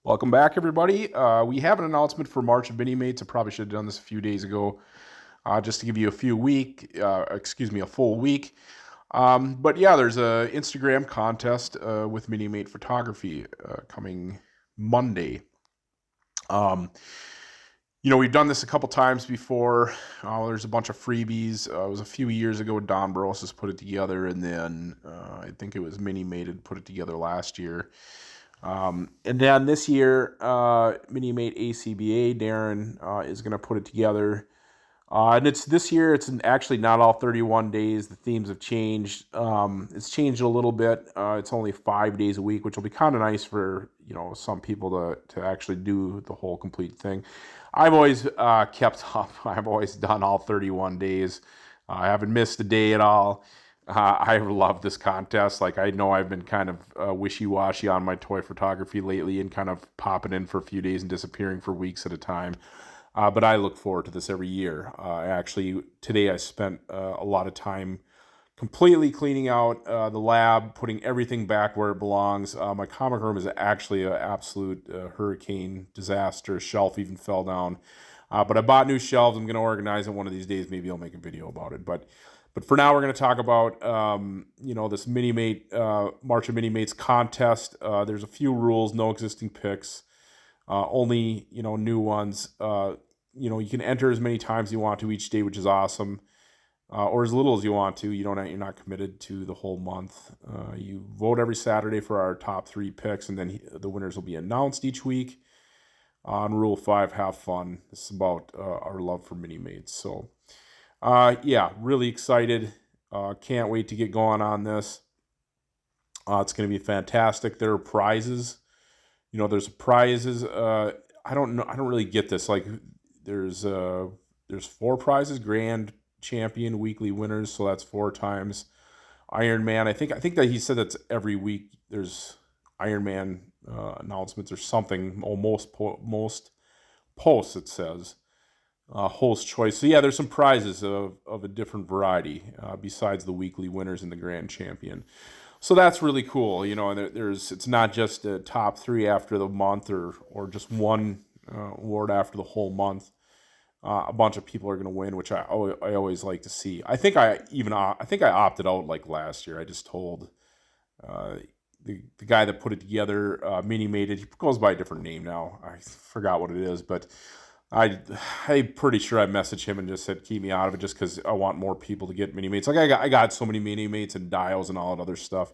Welcome back, everybody. We have an announcement for March of Minimates. I probably should have done this a few days ago, just to give you a full week. But yeah, there's a Instagram contest with Minimate Photography coming Monday. Um, we've done this a couple times before. There's a bunch of freebies. It was a few years ago. Don Brosis put it together, and then I think it was Minimated put it together last year. And then this year, Minimate ACBA, Darren, is going to put it together. And it's this year, actually not all 31 days. The themes have changed. It's changed a little bit. It's only 5 days a week, which will be kind of nice for, some people to actually do the whole complete thing. I've always kept up. I've always done all 31 days. I haven't missed a day at all. I love this contest. Like, I know I've been kind of wishy-washy on my toy photography lately and kind of popping in for a few days and disappearing for weeks at a time. But I look forward to this every year. Actually, today I spent a lot of time completely cleaning out the lab, putting everything back where it belongs. My comic room is actually an absolute hurricane disaster. A shelf even fell down. But I bought new shelves. I'm going to organize it one of these days. Maybe I'll make a video about it. But for now, we're going to talk about this March of Minimates contest. There's a few rules: no existing picks, only new ones. You can enter as many times as you want to each day, which is awesome, or as little as you want to. You're not committed to the whole month. You vote every Saturday for our top 3 picks, and then the winners will be announced each week. On Rule 5, have fun. This is about our love for Minimates. So. Yeah, really excited. Can't wait to get going on this. It's going to be fantastic. There are prizes. There's prizes. I don't know. I don't really get this. Like, there's 4 prizes: grand champion, weekly winners. So that's 4 times Iron Man. I think that he said that's every week. There's Iron Man announcements or something. Most posts, it says. Host choice. So yeah, there's some prizes of a different variety besides the weekly winners and the grand champion. So that's really cool. It's not just a top 3 after the month or just one award after the whole month. A bunch of people are going to win, which I always like to see. I think I opted out like last year. I just told the guy that put it together, Minimated. He goes by a different name now. I forgot what it is, but I'm pretty sure I messaged him and just said keep me out of it, just because I want more people to get Minimates. Like, I got so many Minimates and dials and all that other stuff.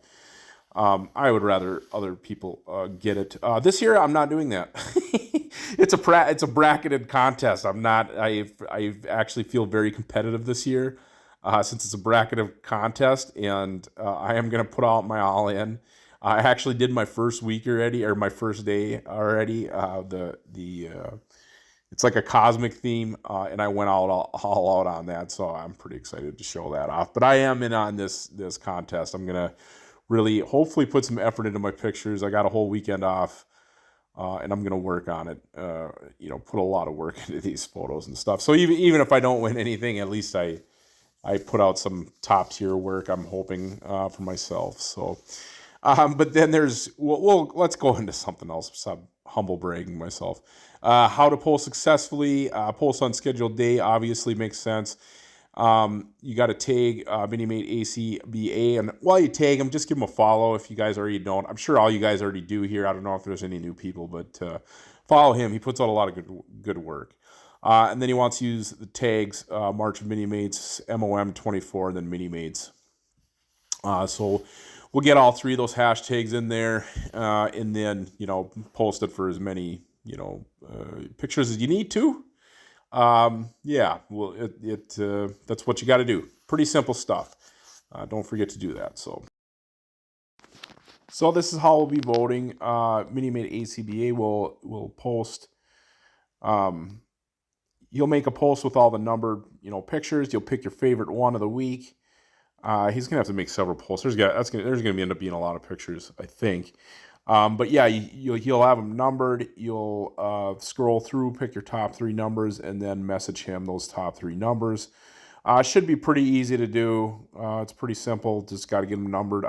I would rather other people get it. This year I'm not doing that. It's a bracketed contest. I actually feel very competitive this year, since it's a bracketed contest, and I am gonna put out my all in. I actually did my first week already, or my first day already. It's like a cosmic theme, and I went all out on that, so I'm pretty excited to show that off. But I am in on this contest. I'm gonna really, hopefully, put some effort into my pictures. I got a whole weekend off, and I'm gonna work on it. Put a lot of work into these photos and stuff. So even if I don't win anything, at least I put out some top tier work. I'm hoping for myself. So. But then let's go into something else. Stop humble bragging myself. How to post successfully. Post on scheduled day obviously makes sense. You got to tag Minimate ACBA, and while you tag them, just give them a follow if you guys already don't. I'm sure all you guys already do here. I don't know if there's any new people, but follow him. He puts out a lot of good work. And then he wants to use the tags March of Minimates, MOM24, and then Minimates. So we'll get all 3 of those hashtags in there, and then post it for as many pictures as you need to. Yeah, well, that's what you got to do. Pretty simple stuff. Don't forget to do that. So this is how we'll be voting. Minimate ACBA will post. You'll make a post with all the numbered pictures. You'll pick your favorite one of the week. He's gonna have to make several posts. There's gonna end up being a lot of pictures, I think. But yeah, you'll have them numbered. You'll scroll through, pick your top 3 numbers, and then message him those top 3 numbers. Should be pretty easy to do. It's pretty simple. Just got to get them numbered.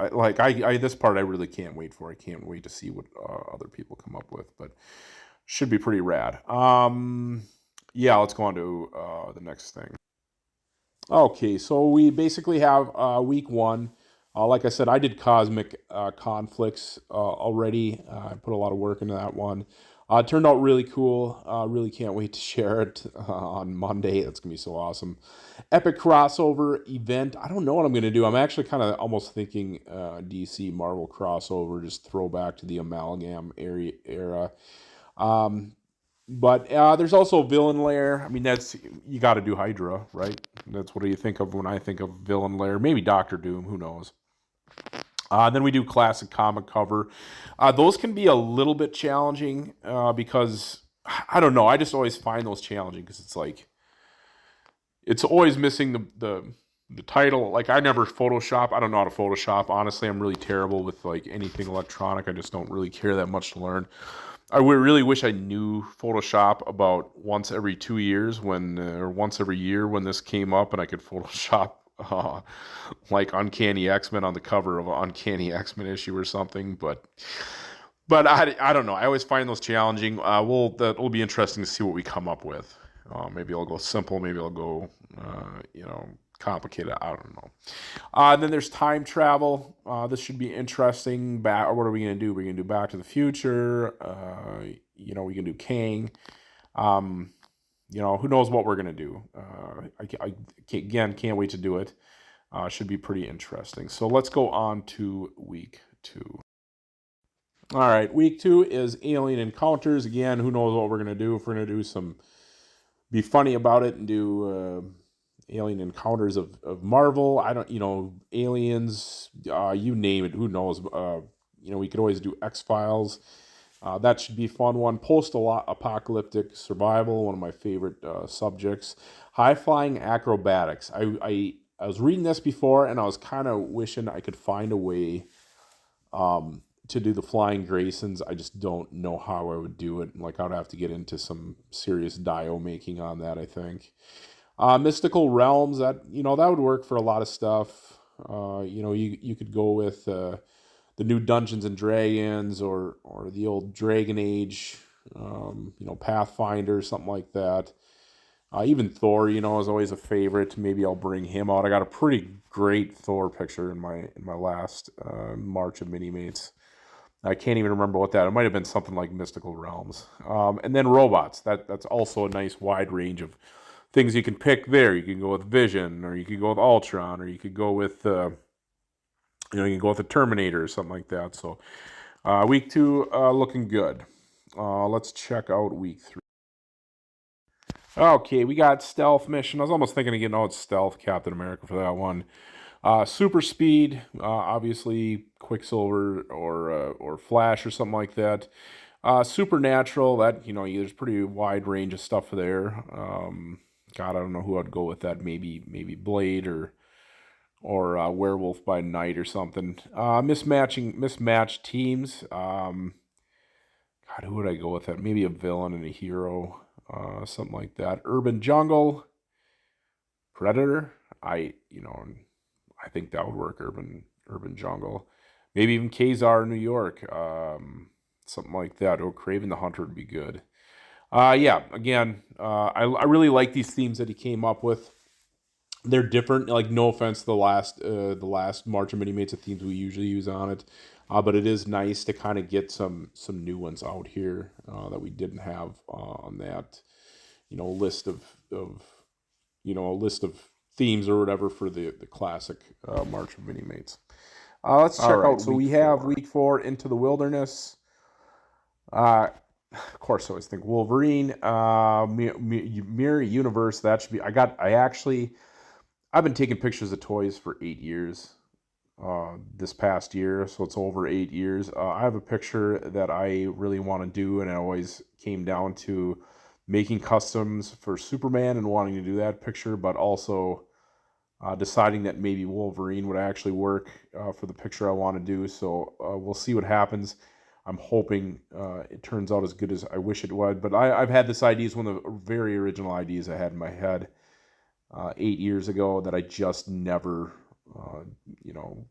This part I really can't wait for. I can't wait to see what other people come up with, but should be pretty rad. Yeah, let's go on to the next thing. Okay, so we basically have week one. Like I said, I did cosmic conflicts already. I put a lot of work into that one. It turned out really cool. Really can't wait to share it on Monday. That's going to be so awesome. Epic crossover event. I don't know what I'm going to do. I'm actually kind of almost thinking DC Marvel crossover, just throw back to the amalgam era. Um, but there's also Villain Lair. I mean, you got to do Hydra, right? That's what do you think of when I think of Villain Lair? Maybe Doctor Doom. Who knows? Then we do classic comic cover. Those can be a little bit challenging because I don't know. I just always find those challenging because it's always missing the title. Like I never Photoshop. I don't know how to Photoshop. Honestly, I'm really terrible with like anything electronic. I just don't really care that much to learn. I would really wish I knew Photoshop about once every 2 years or once every year when this came up and I could Photoshop like Uncanny X-Men on the cover of an Uncanny X-Men issue or something. But I don't know. I always find those challenging. That'll be interesting to see what we come up with. Maybe I'll go simple. Maybe I'll go, complicated. I don't know. Then there's time travel. This should be interesting. What are we going to do? We're going to do Back to the Future. We can do Kang. Who knows what we're going to do. Can't wait to do it. Should be pretty interesting. So let's go on to week 2. All right, week 2 is Alien Encounters. Again, who knows what we're going to do. If we're going to do be funny about it and do Alien Encounters of Marvel. I don't, aliens, you name it. Who knows? We could always do X-Files. That should be a fun one. Post-apocalyptic survival, one of my favorite subjects. High-flying acrobatics. I was reading this before, and I was kind of wishing I could find a way to do the Flying Graysons. I just don't know how I would do it. Like, I'd have to get into some serious dio making on that, I think. Mystical Realms, that would work for a lot of stuff. You could go with the new Dungeons and Dragons or the old Dragon Age, Pathfinder, something like that. Even Thor, is always a favorite. Maybe I'll bring him out. I got a pretty great Thor picture in my last March of Minimates. I can't even remember what that. It might have been something like Mystical Realms. And then robots. That's also a nice wide range of things you can pick there. You can go with Vision, or you could go with Ultron, or you could go with you can go with the Terminator or something like that. So week 2 looking good. Let's check out week 3. Okay, we got Stealth Mission. I was almost thinking of getting out Stealth Captain America for that one. Super Speed, obviously Quicksilver or Flash or something like that. Supernatural, that there's pretty wide range of stuff there. God, I don't know who I'd go with that. Maybe Blade or Werewolf by Night or something. Mismatched teams. God, who would I go with that? Maybe a villain and a hero, something like that. Urban Jungle, Predator. I think that would work. Urban Jungle, maybe even Kazar, New York, something like that. Oh, Craven the Hunter would be good. Yeah. Again, I really like these themes that he came up with. They're different. Like, no offense to the last March of Minimates of themes we usually use on it, but it is nice to kind of get some new ones out here that we didn't have on that list of a list of themes or whatever for the classic March of Minimates. Let's check out. So we have week 4, Into the Wilderness. Of course, I always think Wolverine, Mirror Universe. That should be. I've been taking pictures of toys for 8 years. This past year, so it's over 8 years. I have a picture that I really want to do, and it always came down to making customs for Superman and wanting to do that picture, but also deciding that maybe Wolverine would actually work for the picture I want to do. So we'll see what happens. I'm hoping it turns out as good as I wish it would. But I've had this idea. It's one of the very original ideas I had in my head. 8 years ago that I just never, uh, you know,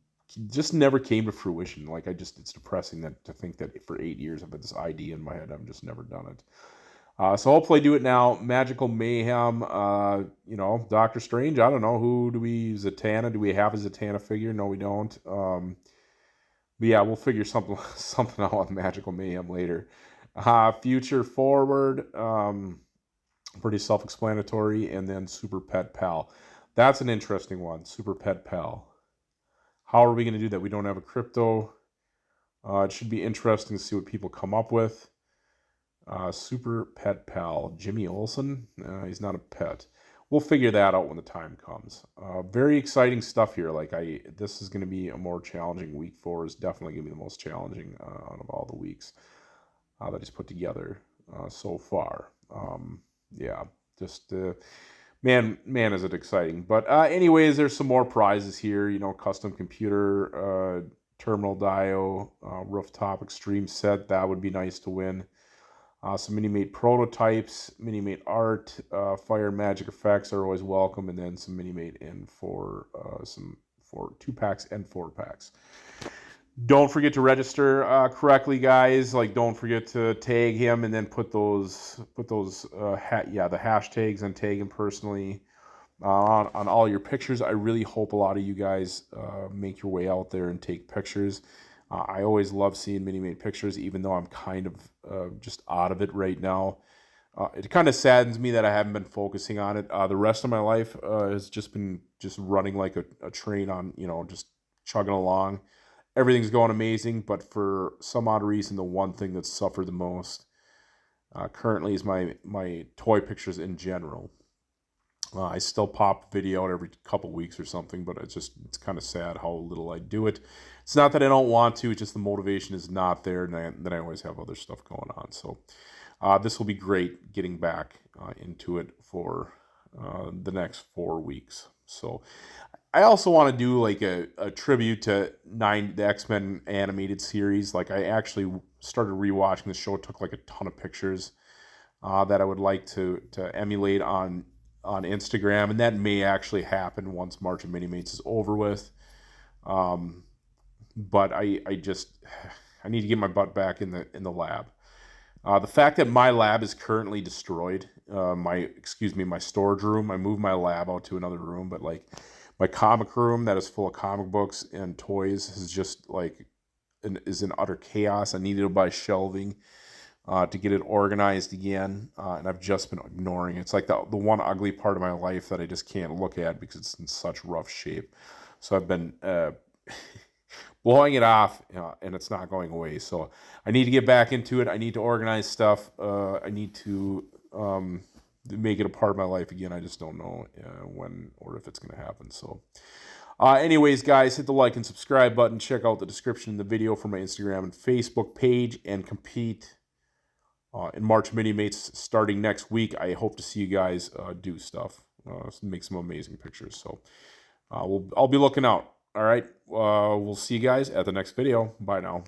just never came to fruition. Like it's depressing that to think that for 8 years I've had this idea in my head. I've just never done it. So hopefully I do it now. Magical Mayhem, Doctor Strange. I don't know. Who do we, Zatanna? Do we have a Zatanna figure? No, we don't. But yeah, we'll figure something something out with Magical Mayhem later. Future Forward, pretty self-explanatory, and then Super Pet Pal. That's an interesting one. Super Pet Pal. How are we going to do that? We don't have a crypto. It should be interesting to see what people come up with. Super Pet Pal. Jimmy Olsen? He's not a pet. We'll figure that out when the time comes. Very exciting stuff here. This is going to be a more challenging week. 4 is definitely going to be the most challenging out of all the weeks that he's put together so far. Yeah, just man, is it exciting. But anyways, there's some more prizes here. Custom computer, terminal dio, rooftop extreme set. That would be nice to win. Some Minimate prototypes, Minimate art, fire magic effects are always welcome, and then some Minimate in for 2-packs and 4-packs. Don't forget to register correctly, guys. Don't forget to tag him and then put those the hashtags and tag him personally on all your pictures. I really hope a lot of you guys make your way out there and take pictures. I always love seeing Minimate pictures, even though I'm kind of just out of it right now. It kind of saddens me that I haven't been focusing on it. The rest of my life has just been running like a train on, just chugging along. Everything's going amazing, but for some odd reason, the one thing that's suffered the most currently is my toy pictures in general. I still pop video out every couple weeks or something, but it's kind of sad how little I do it. It's not that I don't want to, it's just the motivation is not there, and then I always have other stuff going on. So this will be great getting back into it for the next 4 weeks. So I also want to do like a tribute to the X-Men animated series. I actually started rewatching the show. It took like a ton of pictures that I would like to emulate on Instagram, and that may actually happen once March of Minimates is over with. But I need to get my butt back in the lab. The fact that my lab is currently destroyed, my storage room. I moved my lab out to another room, but my comic room that is full of comic books and toys is just is in utter chaos. I needed to buy shelving to get it organized again, and I've just been ignoring it. It's like the one ugly part of my life that I just can't look at because it's in such rough shape. So I've been blowing it off, and it's not going away. So I need to get back into it. I need to organize stuff. I need to make it a part of my life again. I just don't know when or if it's going to happen. So anyways, guys, hit the like and subscribe button. Check out the description in the video for my Instagram and Facebook page, and compete in March Minimates starting next week. I hope to see you guys do stuff, make some amazing pictures. So I'll be looking out. All right, we'll see you guys at the next video. Bye now.